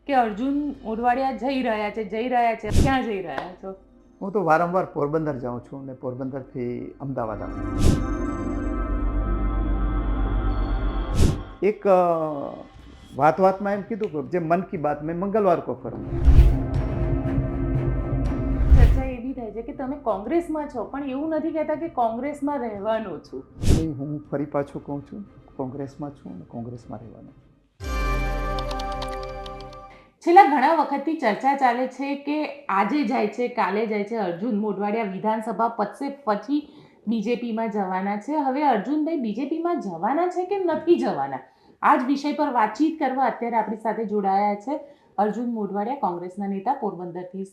કે અર્જુન મોઢવાડિયા જઈ રહ્યા છે ક્યાં જઈ રહ્યા છો? હું તો વારંવાર પોરબંદર જાઉં છું અને પોરબંદરથી અમદાવાદ આવું છું। એક વાતમાં એમ કીધું કે જે મન કી બાત મેં મંગળવાર કો કરું। ચર્ચા એવી થાય છે કે તમે કોંગ્રેસમાં છો પણ એવું નથી કહેતા કે કોંગ્રેસમાં રહેવાનો છું। નહીં, હું ફરી પાછું કહું છું, કોંગ્રેસમાં છું અને કોંગ્રેસમાં રહેવાનું છું। છેલ્લા ઘણા વખતથી ચર્ચા ચાલે છે કે આજે જાય છે કાલે જાય છે અર્જુન મોઢવાડિયા વિધાનસભા પતશે પછી બીજેપીમાં જવાના છે। હવે અર્જુનભાઈ બીજેપીમાં જવાના છે કે નથી જવાના, આ જ વિષય પર વાતચીત કરવા અત્યારે આપણી સાથે જોડાયા છે અર્જુન મોઢવાડિયા, કોંગ્રેસના નેતા, પોરબંદરથી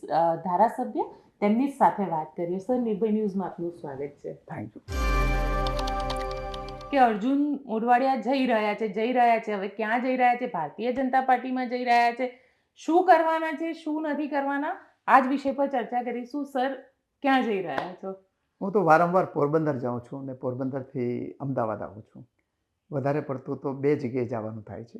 ધારાસભ્ય। તેમની સાથે વાત કરીએ। સર, નિર્ભય ન્યૂઝમાં આપનું સ્વાગત છે। Thank you. કે અર્જુન મોઢવાડિયા જઈ રહ્યા છે હવે ક્યાં જઈ રહ્યા છે? ભારતીય જનતા પાર્ટીમાં જઈ રહ્યા છે? શું કરવાના છે, શું નથી કરવાના, આ જ વિષય પર ચર્ચા કરીશું। સર, ક્યાં જઈ રહ્યા છો? હું તો વારંવાર પોરબંદર જાઉં છું અને પોરબંદરથી અમદાવાદ આવું છું। વધારે પડતું તો બે જગ્યાએ જવાનું થાય છે।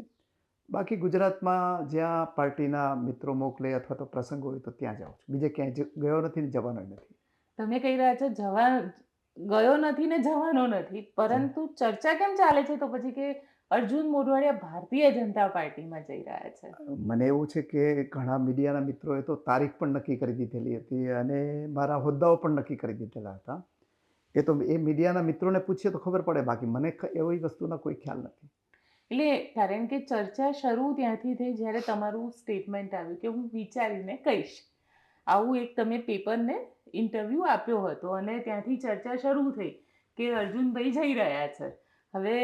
બાકી ગુજરાતમાં જ્યાં પાર્ટીના મિત્રો મોકલે અથવા તો પ્રસંગ હોય તો ત્યાં જાઉં છું। બીજે ક્યાંય ગયો નથી ને જવાનો નથી। તમે કહી રહ્યા છો ગયો નથી ને જવાનો નથી, પરંતુ ચર્ચા કેમ ચાલે છે તો પછી કે અર્જુન મોઢવાડિયા ભારતીય જનતા પાર્ટીમાં જઈ રહ્યા છે? મને એવું છે કે ઘણા મીડિયાના મિત્રોએ તો તારીખ પણ નક્કી કરી દીધેલી હતી અને મારા હોદ્દાઓ પણ નક્કી કરી દીધેલા હતા। એ તો એ મીડિયાના મિત્રોને પૂછીએ તો ખબર પડે, બાકી મને એવી વસ્તુનો કોઈ ખ્યાલ નથી। એટલે કારણ કે ચર્ચા શરૂ ત્યાંથી થઈ જ્યારે તમારું સ્ટેટમેન્ટ આવ્યું કે હું વિચારીને કહીશ, આવું એક તમે પેપરને ઇન્ટરવ્યૂ આપ્યો હતો અને ત્યાંથી ચર્ચા શરૂ થઈ કે અર્જુનભાઈ જઈ રહ્યા છે। હવે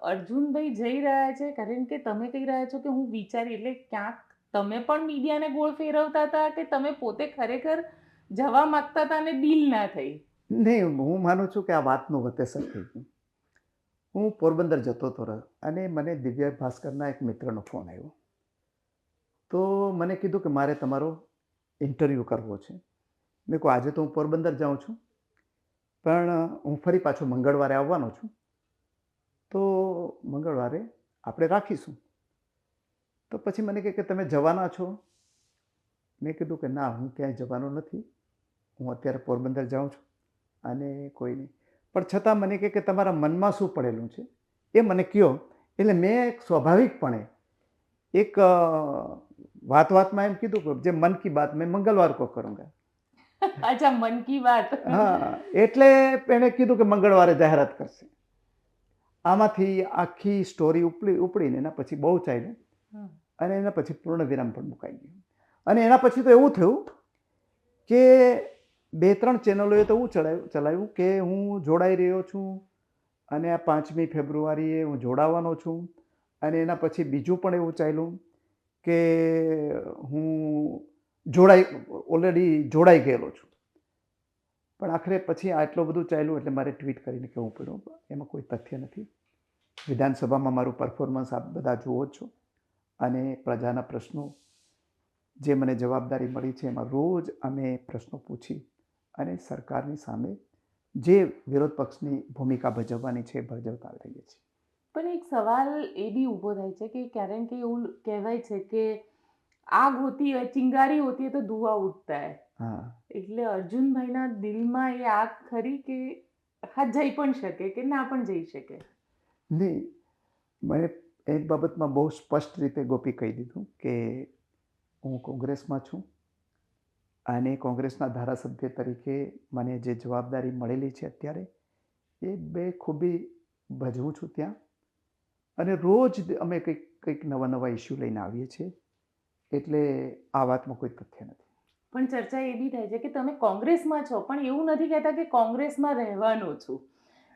અર્જુનભાઈ જઈ રહ્યા છે કારણ કે તમે કહી રહ્યા છો કે હું વિચારી, એટલે ક્યાંક તમે પણ મીડિયાને ગોળ ફેરવતા હતા કે તમે પોતે ખરેખર જવા માંગતા હતા અને ડીલ ના થઈ? નહીં, હું માનું છું કે આ વાતનું વતેસર થઈ ગયું। હું પોરબંદર જતો હતો અને મને દિવ્ય ભાસ્કરના એક મિત્રનો ફોન આવ્યો, તો મને કીધું કે મારે તમારો ઇન્ટરવ્યૂ કરવો છે। મેં કહું આજે તો હું પોરબંદર જાઉં છું, પણ હું ફરી પાછો મંગળવારે આવવાનો છું, તો મંગળવારે આપણે રાખીશું। તો પછી મને કહે કે તમે જવાના છો? મેં કીધું કે ના, હું ક્યાંય જવાનો નથી, હું અત્યારે પોરબંદર જાઉં છું અને કોઈ નહીં, પણ છતાં મને કહે કે તમારા મનમાં શું પડેલું છે એ મને કહો। એટલે મેં સ્વાભાવિકપણે એક વાતમાં એમ કીધું કે જે મન કી બાત મેં મંગળવાર કો કरूँगा। અચ્છા, મન કી બાત। હા, એટલે એણે કીધું કે મંગળવારે જાહેરાત કરશે। આમાંથી આખી સ્ટોરી ઉપડીને એના પછી બહુ ચાલ્યું અને એના પછી પૂર્ણ વિરામ પણ મુકાઈ ગયું। અને એના પછી તો એવું થયું કે 2-3 ચેનલોએ તો એવું ચલાવ્યું કે હું જોડાઈ રહ્યો છું અને આ 5મી ફેબ્રુઆરીએ હું જોડાવાનો છું, અને એના પછી બીજું પણ એવું ચાલ્યું કે હું ઓલરેડી જોડાઈ ગયેલો છું। પણ આખરે પછી આટલું બધું ચાલ્યું એટલે મારે ટ્વીટ કરીને કહેવું પડ્યું, એમાં કોઈ તથ્ય નથી। વિધાનસભામાં મારું પરફોર્મન્સ આપ બધા જુઓ જ છો અને પ્રજાના પ્રશ્નો જે મને જવાબદારી મળી છે એમાં રોજ અમે પ્રશ્નો પૂછી અને સરકારની સામે જે વિરોધ પક્ષની ભૂમિકા ભજવવાની છે એ ભજવતા રહીએ છીએ। પણ એક સવાલ એ બી ઊભો થાય છે કે કારણ કે એવું કહેવાય છે કે આગ હોતી હોય, ચિંગારી હોતી है तो धुआं उठता है। હા, એટલે અર્જુનભાઈના દિલમાં એ આગ ખરી કે હા જઈ પણ શકે કે ના પણ જઈ શકે? નહીં, મને એક બાબતમાં બહુ સ્પષ્ટ રીતે ગોપી કહી દીધું કે હું કોંગ્રેસમાં છું અને કોંગ્રેસના ધારાસભ્ય તરીકે મને જે જવાબદારી મળેલી છે અત્યારે એ ખૂબી ભજવું છું ત્યાં, અને રોજ અમે કંઈક નવા ઇસ્યુ લઈને આવીએ છીએ। એટલે આ વાતમાં કોઈ તથ્ય નથી। પણ ચર્ચા એ બી થાય છે કે તમે કોંગ્રેસમાં છો પણ એવું નથી કહેતા કે કોંગ્રેસમાં રહેવાનો છું,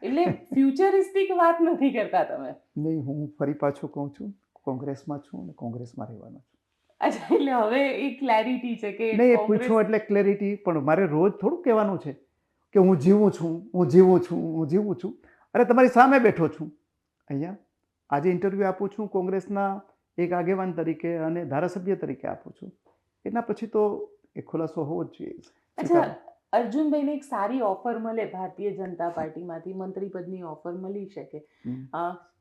એટલે ફ્યુચરિસ્ટિક વાત નથી કરતા તમે? નહીં, હું ફરી પાછું કહું છું, કોંગ્રેસમાં છું અને કોંગ્રેસમાં રહેવાનો છું। અચ્છા, એટલે હવે એ ક્લેરિટી છે કે નહીં, એ પૂછવું એટલે ક્લેરિટી, પણ મારે રોજ થોડું કહેવાનું છે કે હું જીવું છું। અરે તમારી સામે બેઠો છું અહીંયા, આજે ઇન્ટરવ્યૂ આપું છું કોંગ્રેસના એક આગેવાન તરીકે અને ધારાસભ્ય તરીકે આપું છું, એના પછી તો એ ખુલાસો હોવો જ જોઈએ। અચ્છા, અર્જુનભાઈને એક સારી ઓફર મળે ભારતીય જનતા પાર્ટીમાંથી, મંત્રી પદની ઓફર મળી શકે,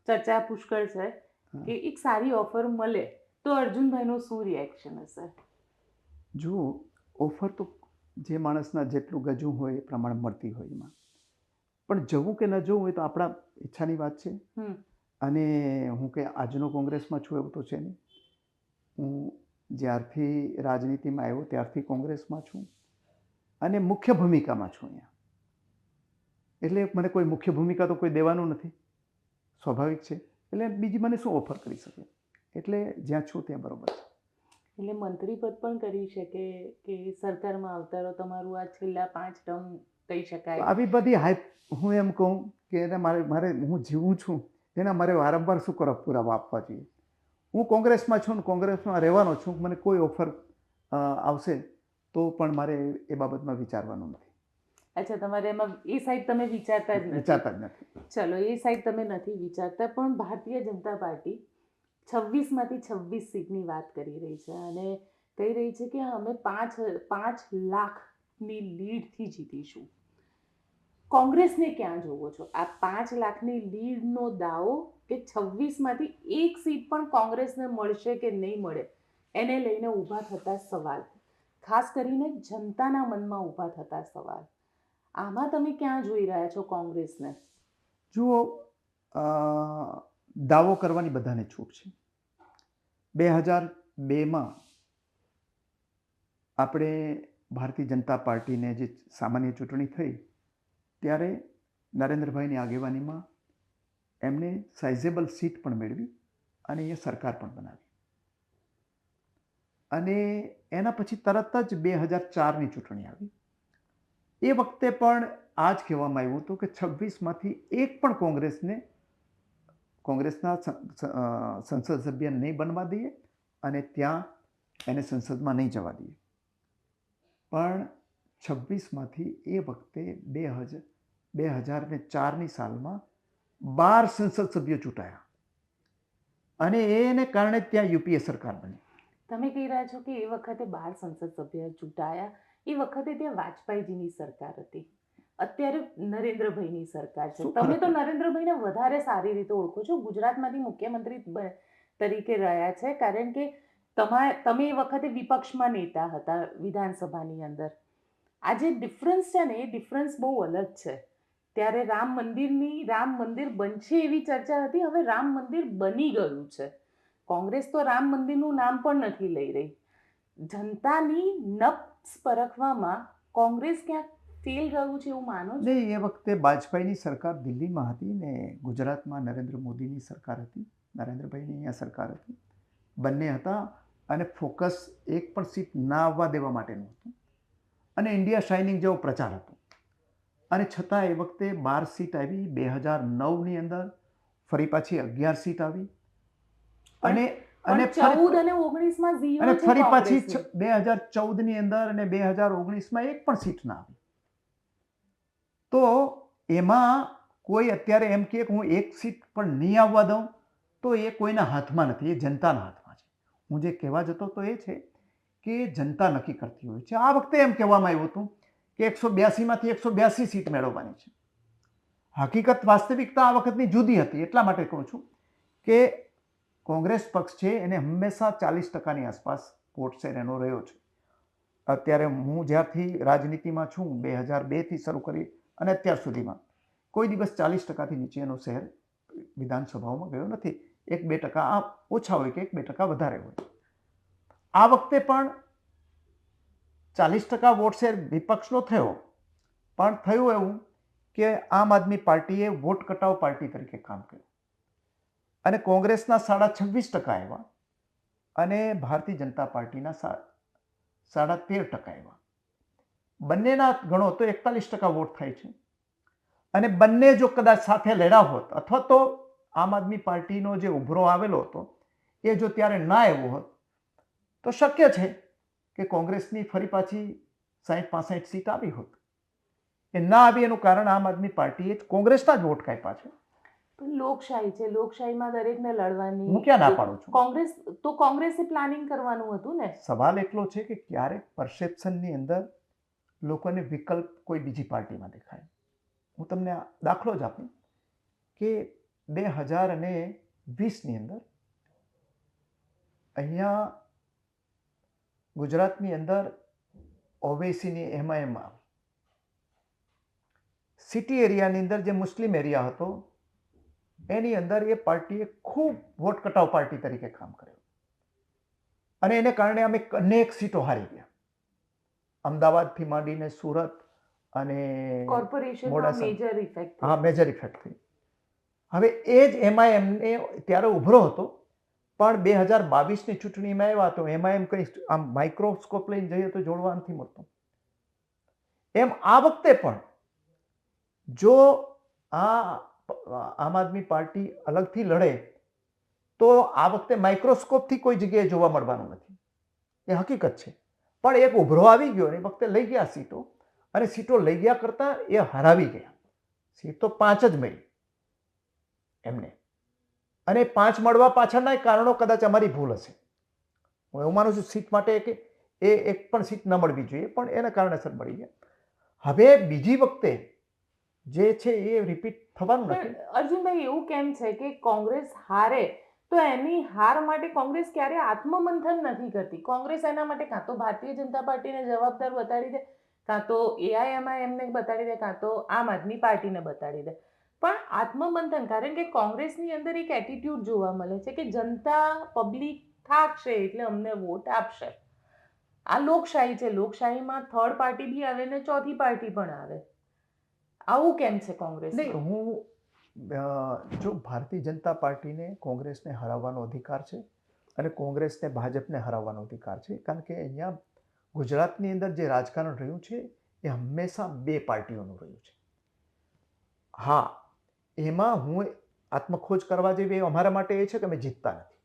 ચર્ચા પુષ્કળ છે કે એક સારી ઓફર મળે તો અર્જુનભાઈનું શું રિએક્શન હશે? જો ઓફર તો જે માણસના જેટલું ગજું હોય એ પ્રમાણે મળતી હોય એમાં, પણ જવું કે ન જવું હોય તો આપણા ઈચ્છાની વાત છે. હમ અને હું કે આજનો કોંગ્રેસમાં છું એવું તો છે નહીં. હું જ્યારથી રાજનીતિમાં આવ્યો ત્યારથી કોંગ્રેસમાં છું અને મુખ્ય ભૂમિકામાં છું અહીંયા. એટલે મને કોઈ મુખ્ય ભૂમિકા તો કોઈ દેવાનું નથી, સ્વાભાવિક છે. એટલે બીજી મને શું ઓફર કરી શકે, એટલે જ્યાં છું ત્યાં બરોબર છે. એટલે મંત્રી પદ પણ કરી શકે કે સરકારમાં આવતારો તમારું આ છેલ્લા 5 ટર્મ કહી શકાય. આવી બધી હાઈપ, હું એમ કહું કે એને મારે હું જીવું છું એના મારે વારંવાર શું કરવા પુરાવા આપવા જોઈએ. હું કોંગ્રેસમાં છું ને કોંગ્રેસમાં રહેવાનો છું. મને કોઈ ઓફર આવશે તો પણ મારે એ બાબતમાં વિચારવાનું નથી. અચ્છા, તમારે એમાં એ સાઈડ તમે વિચારતા જ નથી? વિચારતા જ નથી. ચલો, એ સાઈડ તમે નથી વિચારતા, પણ ભારતીય જનતા પાર્ટી 26માંથી 26 સીટની વાત કરી રહી છે અને કહી રહી છે કે અમે 5 લાખની લીડથી જીતીશું. કોંગ્રેસને ક્યાં જોવો છો? આ 5 લાખની લીડનો દાવો કે 26માંથી એક સીટ પણ કોંગ્રેસને મળશે કે નહીં મળે એને લઈને ઊભા થતા સવાલ, ખાસ કરીને જનતાના મનમાં ઊભા થતા સવાલ, આમાં તમે ક્યાં જોઈ રહ્યા છો કોંગ્રેસને? જુઓ, દાવો કરવાની બધાને છૂટ છે. 2002માં આપણે ભારતીય જનતા પાર્ટીને જે સામાન્ય ચૂંટણી થઈ ત્યારે નરેન્દ્રભાઈની આગેવાનીમાં એમને સાઇઝેબલ સીટ પણ મેળવી અને એ સરકાર પણ બનાવી. અને એના પછી તરત જ 2004ની ચૂંટણી આવી. એ વખતે પણ આ જ કહેવામાં આવ્યું હતું કે 26માંથી એક પણ કોંગ્રેસના સંસદ સભ્ય નહીં બનવા દઈએ અને ત્યાં એને સંસદમાં નહીં જવા દઈએ. પણ 26માંથી એ વખતે 2004ની સાલમાં 12 સંસદ સભ્યો ચૂંટાયા અને એને કારણે ત્યાં યુપીએ સરકાર બની. તમે કહી રહ્યા છો કે એ વખતે 12 સંસદ સભ્ય ચૂંટાયા, એ વખતે ત્યાં વાજપેયીજીની સરકાર હતી, અત્યારે નરેન્દ્રભાઈની સરકાર છે. તમે તો નરેન્દ્રભાઈને વધારે સારી રીતે ઓળખો છો, ગુજરાતમાંથી મુખ્યમંત્રી તરીકે રહ્યા છે, કારણ કે તમે એ વખતે વિપક્ષમાં નેતા હતા વિધાનસભાની અંદર. આ જે ડિફરન્સ છે ને, એ ડિફરન્સ બહુ અલગ છે. ત્યારે રામ મંદિર બનશે એવી ચર્ચા હતી, હવે રામ મંદિર બની ગયું છે. કોંગ્રેસ તો રામ મંદિરનું નામ પણ નથી લઈ રહી. જનતાની નબ્સ પરખવામાં કોંગ્રેસ ક્યાંક ફેલ રહ્યું છે એવું માનો છો? નહીં, એ વખતે વાજપેયીની સરકાર દિલ્હીમાં હતી ને ગુજરાતમાં નરેન્દ્ર મોદીની સરકાર હતી, નરેન્દ્રભાઈની અહીંયા સરકાર હતી. બંને હતા અને ફોકસ એક પણ સીટ ના આવવા દેવા માટેનું હતું અને ઇન્ડિયા શાઇનિંગ જેવો પ્રચાર હતો. અને છતાં એ વખતે 12 સીટ આવી. 2009ની અંદર ફરી પાછી 11 સીટ આવી અને 14 અને 19માં ઝીરો અને છે ફરી પાછી કોંગ્રેસની. 2014ની અંદર અને 2019માં એક પણ સીટ ના આવી. તો એમાં કોઈ અત્યારે એમ કે હું એક સીટ પણ નહીં આવવા દઉં તો એ કોઈના હાથમાં નથી, એ જનતાના હાથમાં છે. હું જે કહેવા જતો તો એ છે કે જનતા નક્કી કરતી હોય છે. આ વખતે એમ કહેવામાં આવ્યું હતું કે 182માંથી 182 સીટ મેળવવાની છે. હકીકત, વાસ્તવિકતા આ વખતની જુદી હતી. એટલા માટે કહું છું કે કોંગ્રેસ પક્ષ છે એને હંમેશા 40%ની આસપાસ વોટ શેર એનો રહ્યો છે. અત્યારે હું જ્યારથી રાજનીતિમાં છું 2002થી શરૂ કરી અને અત્યાર સુધીમાં કોઈ દિવસ 40%થી નીચેનો શેર વિધાનસભાઓમાં ગયો નથી. 1-2% ઓછા હોય કે 1-2% વધારે હોય. આ વખતે પણ 40% વોટ શેર વિપક્ષનો થયો, પણ થયું એવું કે આમ આદમી પાર્ટીએ વોટ કટાવ પાર્ટી તરીકે કામ કર્યું અને કોંગ્રેસના 26% આવ્યા અને ભારતીય જનતા પાર્ટીના 13% આવ્યા. બંનેના ગણો તો 41% વોટ થાય છે. અને બંને જો કદાચ સાથે લડ્યા હોત અથવા તો આમ આદમી પાર્ટીનો જે ઉભરો આવેલો હતો એ જો ત્યારે ના આવ્યો હોત તો શક્ય છે કે કોંગ્રેસની ફરી પાછી 60-65 સીટ આવી હોત. એ ના આવી એનું કારણ આમ આદમી પાર્ટીએ જ કોંગ્રેસના જ વોટ કાપ્યા છે. પણ લોકશાહી છે, લોકશાહીમાં દરેકને લડવાની. હું ક્યાં ના પાડું છું? કોંગ્રેસે પ્લાનિંગ કરવાનું હતું ને. સવાલ એટલો છે કે ક્યારેક પરસેપ્શનની અંદર લોકોને વિકલ્પ કોઈ બીજી પાર્ટીમાં દેખાય. હું તમને દાખલો જ આપું કે 2020ની અંદર અહીંયા ગુજરાતની અંદર ઓવેસીની એમઆઈએમમાં સિટી એરિયાની અંદર જે મુસ્લિમ એરિયા હતો એની અંદર એ પાર્ટીએ ખૂબ વોટ કટાવ પાર્ટી તરીકે કામ કર્યું અને એને કારણે અમે અનેક સીટો હારી ગયા. અમદાવાદથી માંડીને સુરત અને કોર્પોરેશનમાં મેજર ઇફેક્ટ. હા, મેજર ઇફેક્ટ થઈ. હવે એ જ એમઆઈએમને ત્યારે ઉભરો હતો, પણ 2022ની ચૂંટણીમાં આવ્યા તો એમઆઈએમ કંઈ આમ માઇક્રોસ્કોપ લઈને જઈએ તો જોડવા નથી મળતું. એમ આ વખતે પણ જો આમ આદમી પાર્ટી અલગથી લડે તો આ વખતે માઇક્રોસ્કોપથી કોઈ જગ્યાએ જોવા મળવાનું નથી, એ હકીકત છે. પણ એક ઉભરો આવી ગયો અને એ વખતે લઈ ગયા સીટો, અને સીટો લઈ ગયા કરતાં એ હરાવી ગયા. સીટ તો 5 જ મળી એમને, અને 5 મળવા પાછળના કારણો કદાચ અમારી ભૂલ હશે. હું એવું માનું છું સીટ માટે કે એ એક પણ સીટ ન મળવી જોઈએ, પણ એના કારણેસર મળી ગયા. હવે બીજી વખતે જે છે એ રિપીટ થવાનું નથી. અર્જુનભાઈ, એવું કેમ છે કે કોંગ્રેસ હારે તો એની હાર માટે કોંગ્રેસ ક્યારે આત્મમંથન નથી કરતી? કોંગ્રેસ એના માટે કાં તો ભારતીય જનતા પાર્ટીને જવાબદાર બતાડી દે, કાં તો એઆઈએમઆઈએમને બતાડી દે, કાં તો આમ આદમી પાર્ટીને બતાડી દે. પણ આત્મમંથન, કારણ કે કોંગ્રેસની અંદર એક એટીટ્યુડ જોવા મળે છે કે જનતા પબ્લિક થાકશે એટલે અમને વોટ આપશે. આ લોકશાહી છે, લોકશાહીમાં થર્ડ પાર્ટી બી આવે ને ચોથી પાર્ટી પણ આવે. આવું કેમ છે કોંગ્રેસ? નહીં, હું જો ભારતીય જનતા પાર્ટીને કોંગ્રેસને હરાવવાનો અધિકાર છે અને કોંગ્રેસને ભાજપને હરાવવાનો અધિકાર છે, કારણ કે અહીંયા ગુજરાતની અંદર જે રાજકારણ રહ્યું છે એ હંમેશા 2 પાર્ટીઓનું રહ્યું છે. હા, એમાં હું આત્મખોજ કરવા જેવી અમારા માટે એ છે કે અમે જીતતા નથી,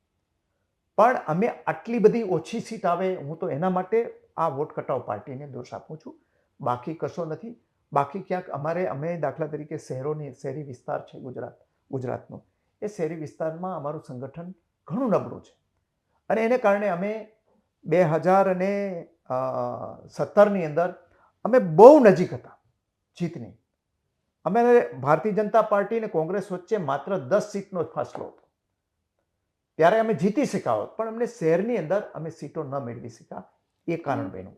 પણ અમે આટલી બધી ઓછી સીટ આવે, હું તો એના માટે આ વોટ કટાવ પાર્ટીને દોષ આપું છું, બાકી કશો નથી. બાકી ક્યાંક અમે દાખલા તરીકે શહેરી વિસ્તાર છે ગુજરાતનો, એ શહેરી વિસ્તારમાં અમારું સંગઠન ઘણું નબળું છે, અને એને કારણે અમે 2017ની અંદર અમે બહુ નજીક હતા જીતની. અમે ભારતીય જનતા પાર્ટી અને કોંગ્રેસ વચ્ચે માત્ર 10 સીટનો જ ફાસલો હતો. ત્યારે અમે જીતી શક્યા હોત, પણ અમને શહેરની અંદર અમે સીટો ન મેળવી શક્યા. એ કારણ બન્યું.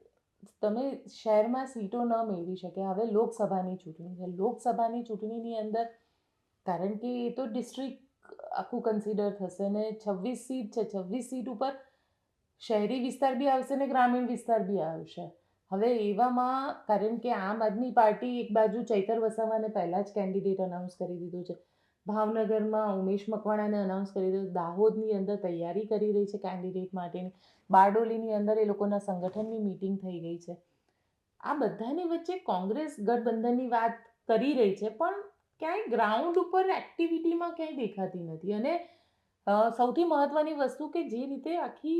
તમે શહેરમાં સીટો ન મેળવી શકે. હવે લોકસભાની ચૂંટણી છે, લોકસભાની ચૂંટણીની અંદર કારણ કે એ તો ડિસ્ટ્રિક્ટ આખું કન્સિડર થશે ને 26 સીટ છે, 26 સીટ ઉપર શહેરી વિસ્તાર બી આવશે ને ગ્રામીણ વિસ્તાર બી આવશે. હવે એવામાં કારણ કે આમ આદમી પાર્ટી એક બાજુ ચૈતર વસાવાને પહેલાં જ કેન્ડિડેટ અનાઉન્સ કરી દીધું છે, ભાવનગરમાં ઉમેશ મકવાણાને અનાઉન્સ કરી દીધું, દાહોદની અંદર તૈયારી કરી રહી છે કેન્ડિડેટ માટેની, બારડોલીની અંદર એ લોકોના સંગઠનની મીટિંગ થઈ ગઈ છે. આ બધાની વચ્ચે કોંગ્રેસ ગઠબંધનની વાત કરી રહી છે, પણ ક્યાંય ગ્રાઉન્ડ ઉપર એક્ટિવિટીમાં ક્યાંય દેખાતી નથી. અને સૌથી મહત્ત્વની વસ્તુ કે જે રીતે આખી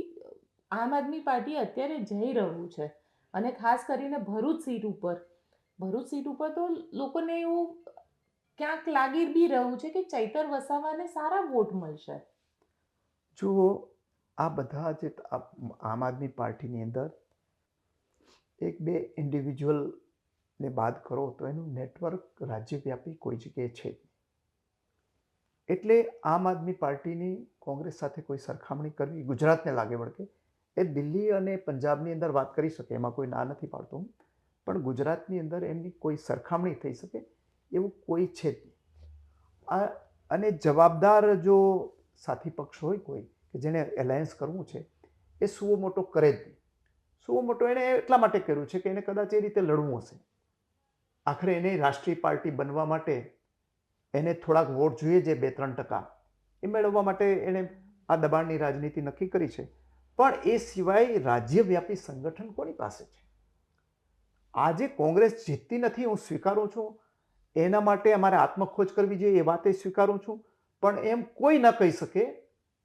આમ આદમી પાર્ટી અત્યારે જઈ રહ્યું છે, અને ખાસ કરીને ભરૂચ સીટ ઉપર તો લોકોને એવું ક્યાંક લાગી બી રહ્યું છે કે ચૈતર વસાવાને સારા વોટ મળશે. જો આ બધા જે આમ આદમી પાર્ટીની અંદર 1-2 ઇન્ડિવિજ્યુઅલને બાદ કરો તો એનું નેટવર્ક રાજ્યવ્યાપી કોઈ જગ્યાએ છે જ નહીં. એટલે આમ આદમી પાર્ટીની કોંગ્રેસ સાથે કોઈ સરખામણી કરવી ગુજરાતને લાગે વળગે. એ દિલ્હી અને પંજાબની અંદર વાત કરી શકે, એમાં કોઈ ના નથી પાડતો હું, પણ ગુજરાતની અંદર એમની કોઈ સરખામણી થઈ શકે એવું કોઈ છે જ નહીં. અને જવાબદાર જો સાથી પક્ષ હોય કોઈ કે જેને એલાયન્સ કરવું છે, એ સુવો મોટો કરે જ નહીં. સુવો મોટો એણે એટલા માટે કર્યું છે કે એને કદાચ એ રીતે લડવું હશે. આખરે એને રાષ્ટ્રીય પાર્ટી બનવા માટે એને થોડાક વોટ જોઈએ, જે 2-3% એ મેળવવા માટે એણે આ દબાણની રાજનીતિ નક્કી કરી છે. પણ એ સિવાય રાજ્યવ્યાપી સંગઠન કોની પાસે છે? આજે કોંગ્રેસ જીતતી નથી, હું સ્વીકારું છું, એના માટે અમારે આત્મખોજ કરવી જોઈએ, એ વાતે સ્વીકારું છું, પણ એમ કોઈ ન કહી શકે,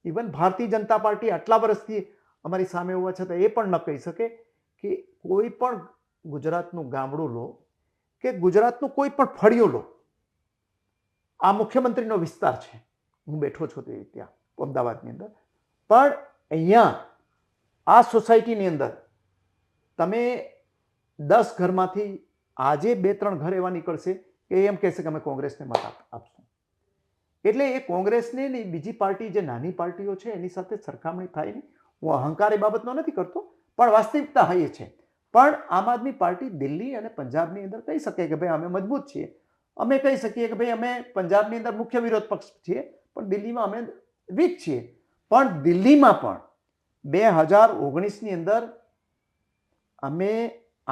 ઇવન ભારતીય જનતા પાર્ટી આટલા વર્ષથી અમારી સામે હોવા છતાં એ પણ ન કહી શકે કે કોઈ પણ ગુજરાતનું ગામડું લો કે ગુજરાતનું કોઈ પણ ફળિયું લો, આ મુખ્યમંત્રીનો વિસ્તાર છે, હું બેઠો છું ત્યાં અમદાવાદની અંદર, પણ અહીંયા આ સોસાયટીની અંદર તમે 10 ઘરમાંથી આજે 2-3 ઘર એવા નીકળશે કે એમ કહેશે કે અમે કોંગ્રેસને મત આપશું. એટલે એ કોંગ્રેસને બીજી પાર્ટી જે નાની પાર્ટીઓ છે એની સાથે સરખામણી થાય નહીં. હું અહંકાર એ બાબતનો નથી કરતો, પણ વાસ્તવિકતા એ છે. પણ આમ આદમી પાર્ટી દિલ્હી અને પંજાબની અંદર કહી શકે કે ભાઈ અમે મજબૂત છીએ, અમે કહી શકીએ કે ભાઈ અમે પંજાબની અંદર મુખ્ય વિરોધ પક્ષ છીએ, પણ દિલ્હીમાં અમે વીક છીએ. પણ દિલ્હીમાં પણ 2019ની અંદર અમે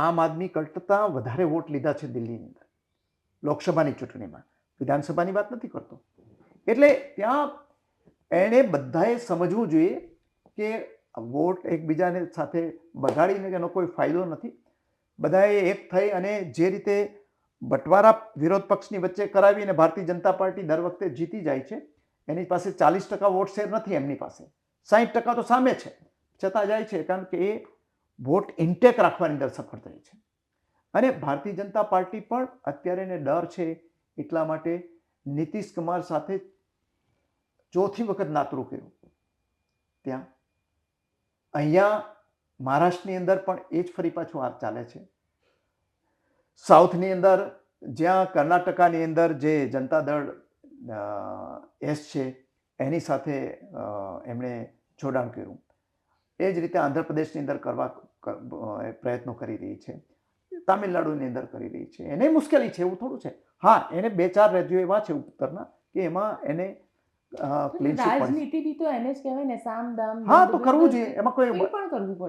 આમ આદમી કરતાં વધારે વોટ લીધા છે દિલ્હીની અંદર, લોકસભાની ચૂંટણીમાં. વિધાનસભાની વાત નથી કરતો. એટલે ત્યાં એણે બધાએ સમજવું જોઈએ કે વોટ એકબીજાને સાથે બગાડીને એનો કોઈ ફાયદો નથી. બધાએ એક થઈ અને જે રીતે બટવારા વિરોધ પક્ષની વચ્ચે કરાવી અને ભારતીય જનતા પાર્ટી દર વખતે જીતી જાય છે, એની પાસે 40% વોટ શેર નથી, એમની પાસે 60% તો સામે છે, છતાં જાય છે કારણ કે એ વોટ ઇન્ટેક રાખવાની અંદર સફળ થઈ છે. અને ભારતીય જનતા પાર્ટી પણ અત્યારે એને ડર છે, એટલા માટે નીતિશ કુમાર સાથે ચોથી વખત નાતરું કર્યું ત્યાં. અહીંયા મહારાષ્ટ્રની અંદર પણ એ જ ફરી પાછું આ ચાલે છે. સાઉથની અંદર જ્યાં કર્ણાટકાની અંદર જે જનતા દળ એસ છે એની સાથે એમણે જોડાણ કર્યું. એ જ રીતે આંધ્રપ્રદેશની અંદર કરવા પ્રયત્નો કરી રહી છે, તામિલનાડુની અંદર કરી રહી છે. એને મુશ્કેલી છે, એવું થોડું છે. હા, એને 2-4 રાજ્યો એવા છે ઉત્તરના કે એમાં એને રાજનીતિ બી તો એને જ કહેવાય ને, સામ દામ. હા, તો કરવું જોઈએ, એમાં કોઈ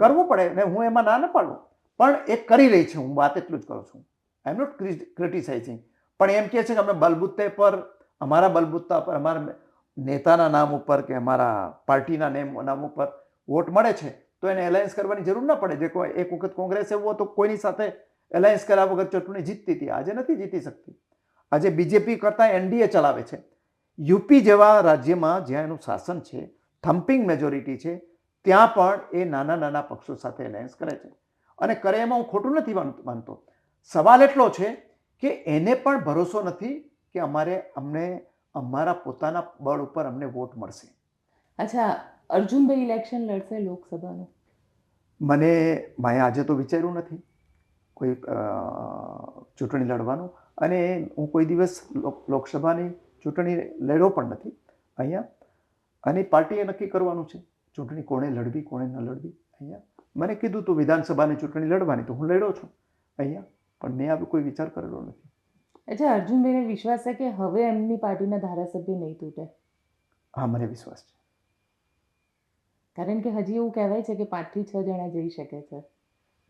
કરવું પડે ને, હું એમાં ના પાડું, પણ એ કરી રહી છે. હું વાત એટલું જ કરું છું, આઈ એમ નોટ ક્રિટિસાઇઝિંગ. પણ એમ કહે છે કે અમે બલબુત્તે પર, અમારા બલબુત્તા પર, અમારા નેતાના નામ ઉપર કે અમારા પાર્ટીના નામ ઉપર વોટ મળે છે, તો એને એલાયન્સ કરવાની જરૂર ના પડે. જે કોઈ એક વખત કોંગ્રેસ એવું હતો કોઈની સાથે એલાયન્સ કર્યા વગર ચૂંટણી જીતતી હતી, આજે નથી જીતી શકતી. આજે બીજેપી કરતાં એનડીએ ચલાવે છે. યુપી જેવા રાજ્યમાં જ્યાં એનું શાસન છે, થમ્પિંગ મેજોરિટી છે, ત્યાં પણ એ નાના નાના પક્ષો સાથે એલાયન્સ કરે છે. અને કરે એમાં હું ખોટું નથી માનતો. સવાલ એટલો છે કે એને પણ ભરોસો નથી કે અમને અમારા પોતાના બળ ઉપર અમને વોટ મળશે. અચ્છા, અર્જુનભાઈ ઇલેક્શન લડશે લોકસભાનું? મેં આજે તો વિચાર્યું નથી કોઈ ચૂંટણી લડવાનું, અને હું કોઈ દિવસ લોકસભાની ચૂંટણી લડ્યો પણ નથી અહીંયા. અને પાર્ટીએ નક્કી કરવાનું છે ચૂંટણી કોણે લડવી કોણે ન લડવી. અહીંયા મને કીધું તું વિધાનસભાની ચૂંટણી લડવાની, તો હું લડ્યો છું અહીંયા, પણ મેં આવી કોઈ વિચાર કરેલો નથી. અચ્છા, અર્જુનભાઈને વિશ્વાસ છે કે હવે એમની પાર્ટીના ધારાસભ્ય નહીં તૂટે? હા, મને વિશ્વાસ છે. કારણ કે હજી એવું કહેવાય છે કે 5 થી 6 જણા જઈ શકે છે.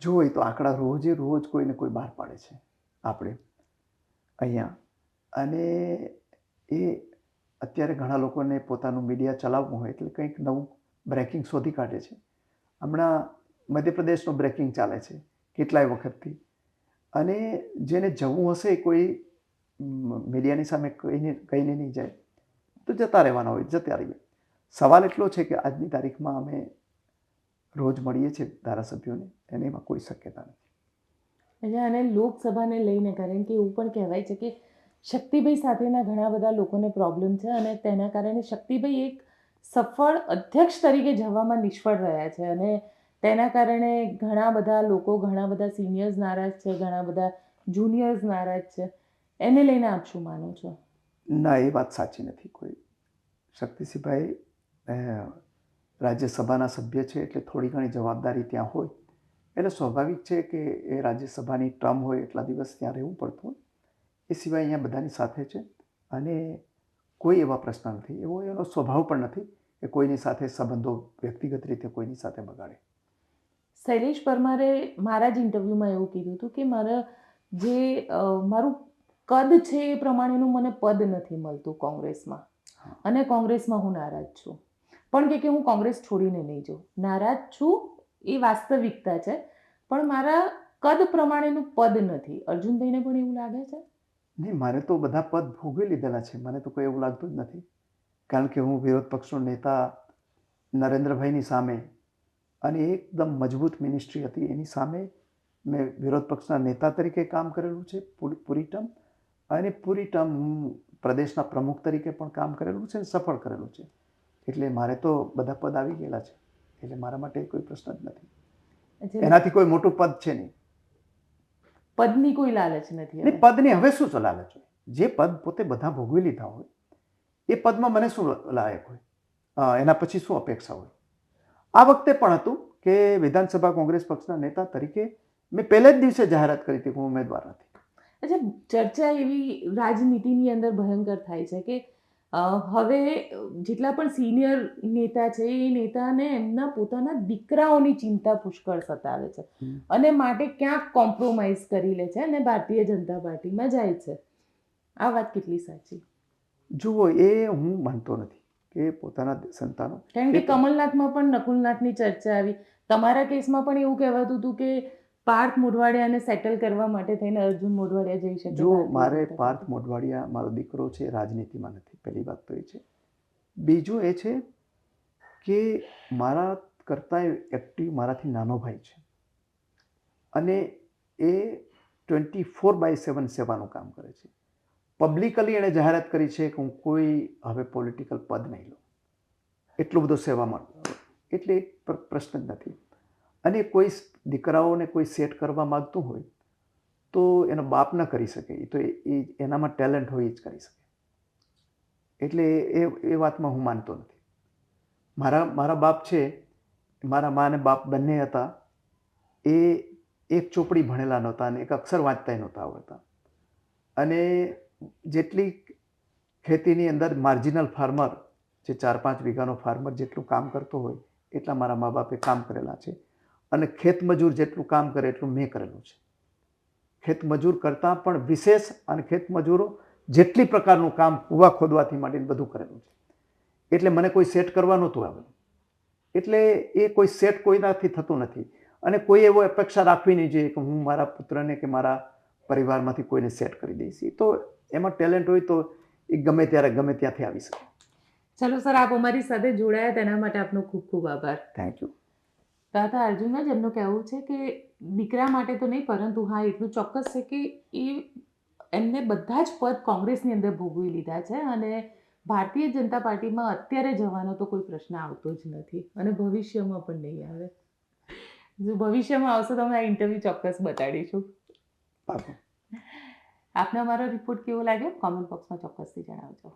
જો એ તો આંકડા રોજ કોઈને કોઈ બહાર પાડે છે આપણે અહીંયા. અને એ અત્યારે ઘણા લોકોને પોતાનું મીડિયા ચલાવવું હોય એટલે કંઈક નવું બ્રેકિંગ શોધી કાઢે છે. હમણાં મધ્યપ્રદેશનું બ્રેકિંગ ચાલે છે કેટલાય વખતથી, અને જેને જવું હશે કોઈ મીડિયાની સામે કહીને નહીં જાય તો જતા રહેવાના હોય, જતા રહીએ. સવાલ એટલો છે કે આજની તારીખમાં અમે રોજ મળીએ છીએ ધારાસભ્યોને, એને એમાં કોઈ શક્યતા નથી. અને લોકસભાને લઈને, કારણ કે એવું પણ કહેવાય છે કે શક્તિભાઈ સાથેના ઘણા બધા લોકોને પ્રોબ્લેમ છે, અને તેના કારણે શક્તિભાઈ એક સફળ અધ્યક્ષ તરીકે જવામાં નિષ્ફળ રહ્યા છે, અને તેના કારણે ઘણા બધા લોકો, ઘણા બધા સિનિયર્સ નારાજ છે, ઘણા બધા જુનિયર્સ નારાજ છે. એને લઈને આપ શું માનો છો? ના, એ વાત સાચી નથી. કોઈ શક્તિસિંહભાઈ રાજ્યસભાના સભ્ય છે એટલે થોડી ઘણી જવાબદારી ત્યાં હોય, એટલે સ્વાભાવિક છે કે એ રાજ્યસભાની ટર્મ હોય એટલા દિવસ ત્યાં રહેવું પડતું હોય. એ સિવાય અહીંયા બધાની સાથે છે, અને કોઈ એવા પ્રશ્ન નથી, એવો એનો સ્વભાવ પણ નથી કે કોઈની સાથે સંબંધો વ્યક્તિગત રીતે કોઈની સાથે બગાડે. શૈલેષ પરમારે મારા જ ઇન્ટરવ્યૂમાં એવું કીધું હતું કે મારું કદ છે એ પ્રમાણેનું મને પદ નથી મળતું કોંગ્રેસમાં, અને કોંગ્રેસમાં હું નારાજ છું. પણ કે હું કોંગ્રેસ છોડીને નહીં જાઉં. નારાજ છું એ વાસ્તવિકતા છે, પણ મારા કદ પ્રમાણેનું પદ નથી. અર્જુનભાઈને પણ એવું લાગે છે? નહીં, મારે તો બધા પદ ભોગવી લીધેલા છે, મને તો કોઈ એવું લાગતું જ નથી. કારણ કે હું વિરોધ પક્ષનો નેતા નરેન્દ્રભાઈની સામે, અને એકદમ મજબૂત મિનિસ્ટ્રી હતી એની સામે મેં વિરોધ પક્ષના નેતા તરીકે કામ કરેલું છે પૂરી ટર્મ, અને પૂરી ટર્મ હું પ્રદેશના પ્રમુખ તરીકે પણ કામ કરેલું છે, સફળ કરેલું છે. એટલે મારે તો બધા પદ આવી ગયેલા છે, એટલે મારા માટે કોઈ પ્રશ્ન જ નથી. એનાથી કોઈ મોટું પદ છે નહીં. પદની કોઈ લાલચ નથી. પદની હવે શું લાલચ હોય? જે પદ પોતે બધા ભોગવી લીધા હોય એ પદમાં મને શું લાયક હોય? એના પછી શું અપેક્ષા હોય? આ વખતે પણ હતું કે વિધાનસભા કોંગ્રેસ પક્ષના નેતા તરીકે મેં પહેલે જ દિવસે જાહેરાત કરી હતી કે હું ઉમેદવાર નથી. અચ્છા, ચર્ચા એવી રાજનીતિની અંદર ભયંકર થાય છે કે હવે જેટલા પણ સિનિયર નેતા છે એ નેતાને એમના પોતાના દીકરાઓની ચિંતા પુષ્કળ સતાવે છે અને માટે ક્યાંક કોમ્પ્રોમાઇઝ કરી લે છે અને ભારતીય જનતા પાર્ટીમાં જાય છે. આ વાત કેટલી સાચી? જુઓ, એ હું માનતો નથી કે પોતાના સંતાનો, કારણ કે કમલનાથમાં પણ નકુલનાથની ચર્ચા આવી. તમારા કેસમાં પણ એવું કહેવાતું હતું કે પાર્થ મોઢવાડિયાને સેટલ કરવા માટે થઈને અર્જુન મોઢવાડિયા જઈ શકે. જો મારે પાર્થ મોઢવાડિયા મારો દીકરો છે, રાજનીતિમાં નથી. પહેલી વાત તો એ છે. બીજું એ છે કે મારા કરતાં એક્ટિવ મારાથી નાનો ભાઈ છે અને એ 24/7 સેવાનું કામ કરે છે. પબ્લિકલી એણે જાહેરાત કરી છે કે હું કોઈ હવે પોલિટિકલ પદ નહીં લઉં, એટલો બધો સેવામાં, એટલે પ્રશ્ન જ નથી. અને કોઈ દીકરાઓને કોઈ સેટ કરવા માગતું હોય તો એનો બાપ ન કરી શકે. એ તો એનામાં ટેલેન્ટ હોય એ જ કરી શકે. એટલે એ વાતમાં હું માનતો નથી. મારા બાપ છે, મારા મા અને બાપ બંને હતા, એ એક ચોપડી ભણેલા નહોતા અને એક અક્ષર વાંચતા નહોતા આવડતા. અને જેટલી ખેતીની અંદર માર્જિનલ ફાર્મર, જે 4-5 વીઘાનો ફાર્મર જેટલું કામ કરતો હોય એટલા મારા મા બાપે કામ કરેલા છે. અને ખેતમજૂર જેટલું કામ કરે એટલું મેં કરેલું છે. ખેતમજૂર કરતાં પણ વિશેષ, અને ખેતમજૂરો જેટલી પ્રકારનું કામ કૂવા ખોદવાથી માંડીને બધું કરેલું છે. એટલે મને કોઈ સેટ કરવા નહોતું આવેલું. એટલે એ કોઈ સેટ કોઈનાથી થતું નથી. અને કોઈ એવો અપેક્ષા રાખવી નહીં જોઈએ કે હું મારા પુત્રને કે મારા પરિવારમાંથી કોઈને સેટ કરી દઈશ. એ તો એમાં ટેલેન્ટ હોય તો એ ગમે ત્યારે ગમે ત્યાંથી આવી શકે. ચલો સર, આપ અમારી સાથે જોડાયા તેના માટે આપનો ખૂબ ખૂબ આભાર. Thank you. દાદા અર્જુનભાઈ, એમનું કહેવું છે કે દીકરા માટે તો નહીં, પરંતુ હા એટલું ચોક્કસ છે કે એમને બધા જ પદ કોંગ્રેસની અંદર ભોગવી લીધા છે અને ભારતીય જનતા પાર્ટીમાં અત્યારે જવાનો તો કોઈ પ્રશ્ન આવતો જ નથી અને ભવિષ્યમાં પણ નહીં આવે. જો ભવિષ્યમાં આવશે તો અમે આ ઇન્ટરવ્યૂ ચોક્કસ બતાડીશું. આપને અમારો રિપોર્ટ કેવો લાગ્યો કોમેન્ટ બોક્સમાં ચોક્કસથી જણાવજો.